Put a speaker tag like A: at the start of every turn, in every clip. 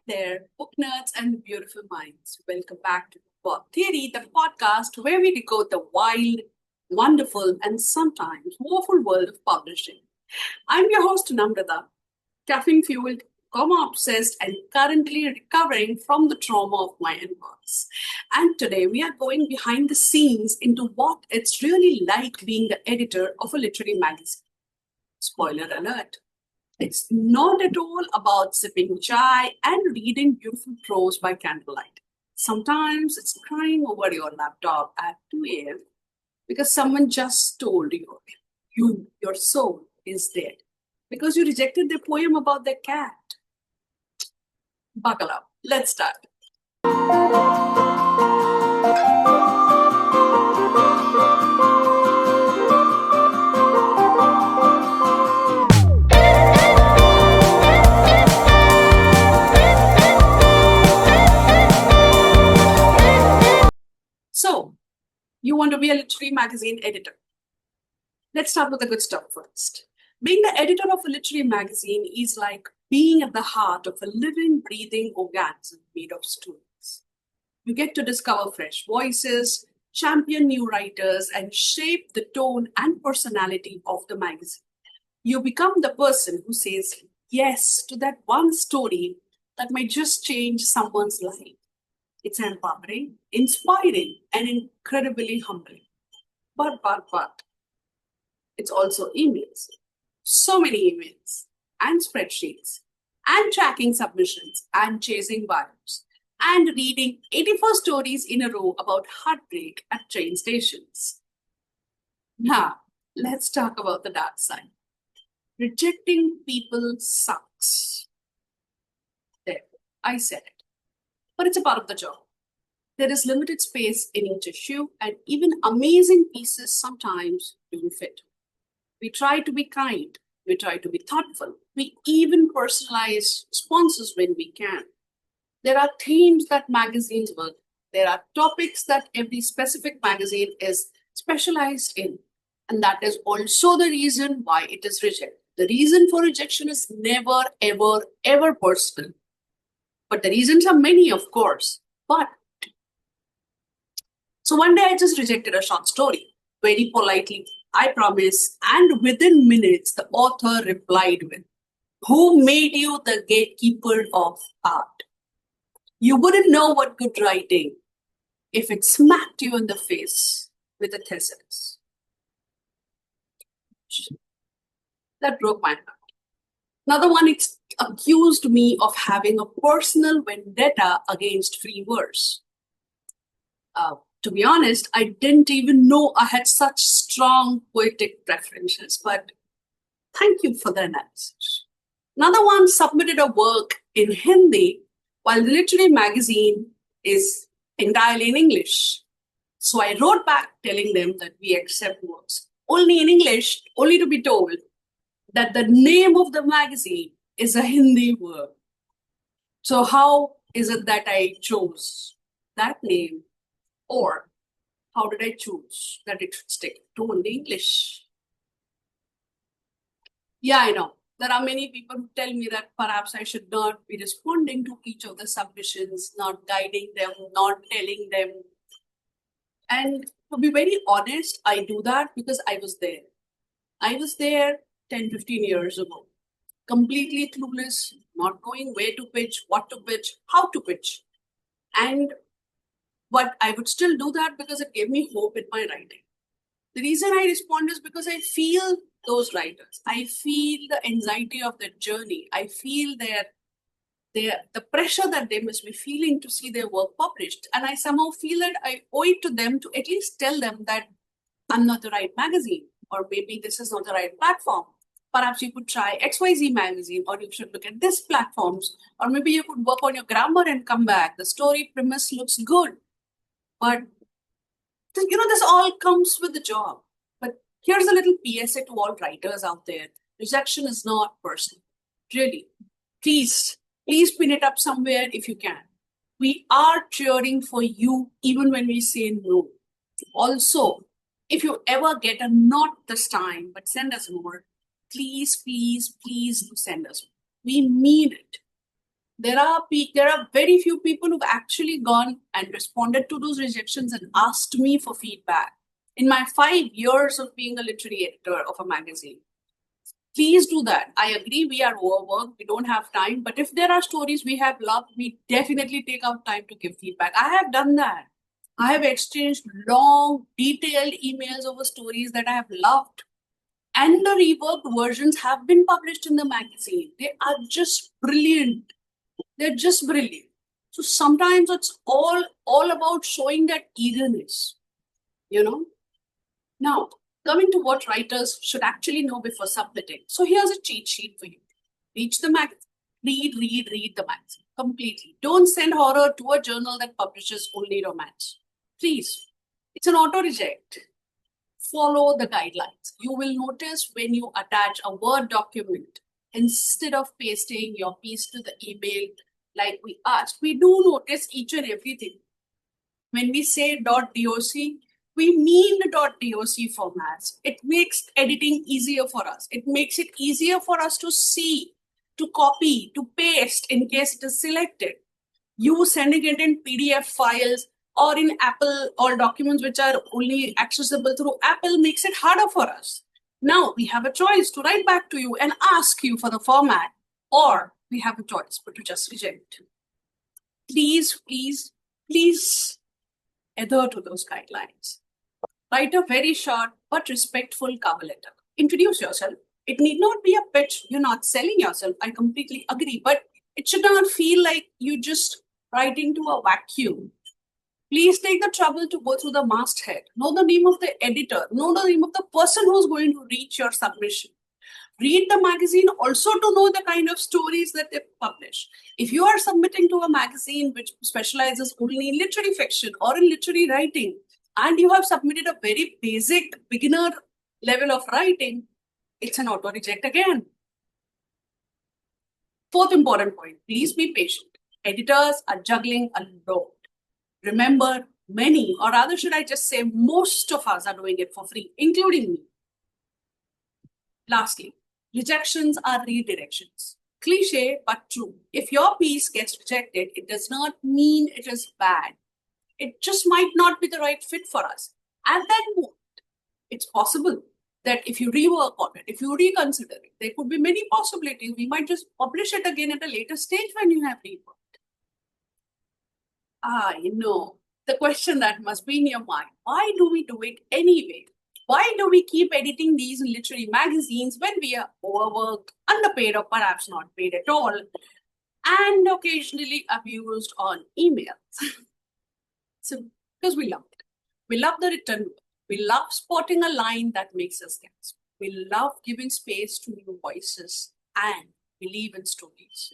A: there, book nerds and beautiful minds. Welcome back to Pod Theory, the podcast where we decode the wild, wonderful, and sometimes woeful world of publishing. I'm your host, Namrata, caffeine fueled, comma obsessed, and currently recovering from the trauma of my inbox. And today we are going behind the scenes into what it's really like being the editor of a literary magazine. Spoiler alert. It's not at all about sipping chai and reading beautiful prose by candlelight. Sometimes it's crying over your laptop at 2 a.m. because someone just told your soul is dead because you rejected their poem about their cat. Buckle up. Let's start. So, you want to be a literary magazine editor. Let's start with the good stuff first. Being the editor of a literary magazine is like being at the heart of a living, breathing organism made of stories. You get to discover fresh voices, champion new writers, and shape the tone and personality of the magazine. You become the person who says yes to that one story that might just change someone's life. It's empowering, inspiring, and incredibly humbling. But, it's also emails. So many emails, and spreadsheets, and tracking submissions, and chasing bios, and reading 84 stories in a row about heartbreak at train stations. Now, let's talk about the dark side. Rejecting people sucks. There, I said it. But it's a part of the job. There is limited space in each issue, and even amazing pieces sometimes don't fit. We try to be kind, we try to be thoughtful, we even personalize sponsors when we can. There are themes that magazines work, there are topics that every specific magazine is specialized in, and that is also the reason why it is rejected. The reason for rejection is never, ever, ever personal. But the reasons are many, of course. So one day I just rejected a short story, very politely, I promise. And within minutes, the author replied with, "Who made you the gatekeeper of art? You wouldn't know what good writing if it smacked you in the face with a thesaurus." That broke my heart. Another one accused me of having a personal vendetta against free verse. To be honest, I didn't even know I had such strong poetic preferences, but thank you for the analysis. Another one submitted a work in Hindi while the literary magazine is entirely in English. So I wrote back telling them that we accept works only in English, only to be told that the name of the magazine is a Hindi word. So how is it that I chose that name? Or how did I choose that it should stick to only English? Yeah, I know. There are many people who tell me that perhaps I should not be responding to each of the submissions, not guiding them, not telling them. And to be very honest, I do that because I was there. I was there 10, 15 years ago, completely clueless, not knowing where to pitch, what to pitch, how to pitch. But I would still do that because it gave me hope in my writing. The reason I respond is because I feel those writers. I feel the anxiety of their journey. I feel the pressure that they must be feeling to see their work published. And I somehow feel that I owe it to them to at least tell them that I'm not the right magazine, or maybe this is not the right platform. Perhaps you could try XYZ magazine, or you should look at this platforms, or maybe you could work on your grammar and come back. The story premise looks good. But this all comes with the job. But here's a little PSA to all writers out there. Rejection is not personal. Really. Please pin it up somewhere if you can. We are cheering for you even when we say no. Also, if you ever get a not this time, but send us more, please do send us more. We mean it. There are very few people who've actually gone and responded to those rejections and asked me for feedback in my 5 years of being a literary editor of a magazine. Please do that. I agree, we are overworked, we don't have time, but if there are stories we have loved, we definitely take out time to give feedback. I have done that. I have exchanged long, detailed emails over stories that I have loved. And the reworked versions have been published in the magazine. They are just brilliant. They're just brilliant. So sometimes it's all about showing that eagerness, you know. Now, coming to what writers should actually know before submitting. So here's a cheat sheet for you. Read the magazine. Read the magazine completely. Don't send horror to a journal that publishes only romance. Please. It's an auto reject. Follow the guidelines. You will notice when you attach a Word document, instead of pasting your piece to the email like we asked, we do notice each and everything. When we say .doc, we mean the .doc formats. It makes editing easier for us. It makes it easier for us to see, to copy, to paste in case it is selected. You sending it in PDF files or in Apple or documents which are only accessible through Apple makes it harder for us. Now we have a choice to write back to you and ask you for the format, or we have a choice but to just reject. Please adhere to those guidelines. Write a very short but respectful cover letter. Introduce yourself. It need not be a pitch. You're not selling yourself. I completely agree. But it should not feel like you just writing to a vacuum. Please take the trouble to go through the masthead. Know the name of the editor. Know the name of the person who's going to reach your submission. Read the magazine also to know the kind of stories that they publish. If you are submitting to a magazine which specializes only in literary fiction or in literary writing, and you have submitted a very basic beginner level of writing, it's an auto reject again. Fourth important point, please be patient. Editors are juggling a lot. Remember, many, or rather should I just say most of us are doing it for free, including me. Lastly, rejections are redirections. Cliche, but true. If your piece gets rejected, it does not mean it is bad. It just might not be the right fit for us. At that moment, it's possible that if you rework on it, if you reconsider it, there could be many possibilities. We might just publish it again at a later stage when you have reworked. I know the question that must be in your mind. Why do we do it anyway? Why do we keep editing these literary magazines when we are overworked, underpaid, or perhaps not paid at all, and occasionally abused on emails? So, because we love it. We love the written word. We love spotting a line that makes us gasp. We love giving space to new voices and believe in stories.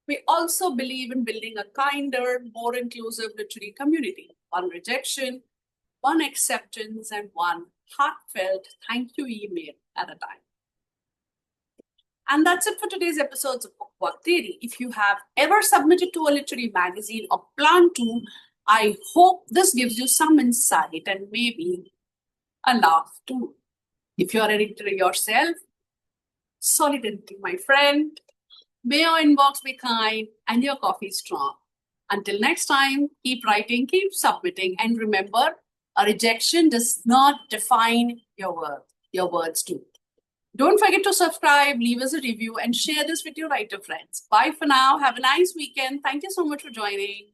A: We also believe in building a kinder, more inclusive literary community. One rejection, one acceptance, and one heartfelt thank you email at a time. And that's it for today's episodes of Bookwork Theory. If you have ever submitted to a literary magazine or plan to, I hope this gives you some insight and maybe a laugh too. If you're an editor yourself, solidarity, my friend. May your inbox be kind and your coffee strong. Until next time, keep writing, keep submitting, and remember, a rejection does not define your worth. Your words do. Don't forget to subscribe, leave us a review, and share this with your writer friends. Bye for now. Have a nice weekend. Thank you so much for joining.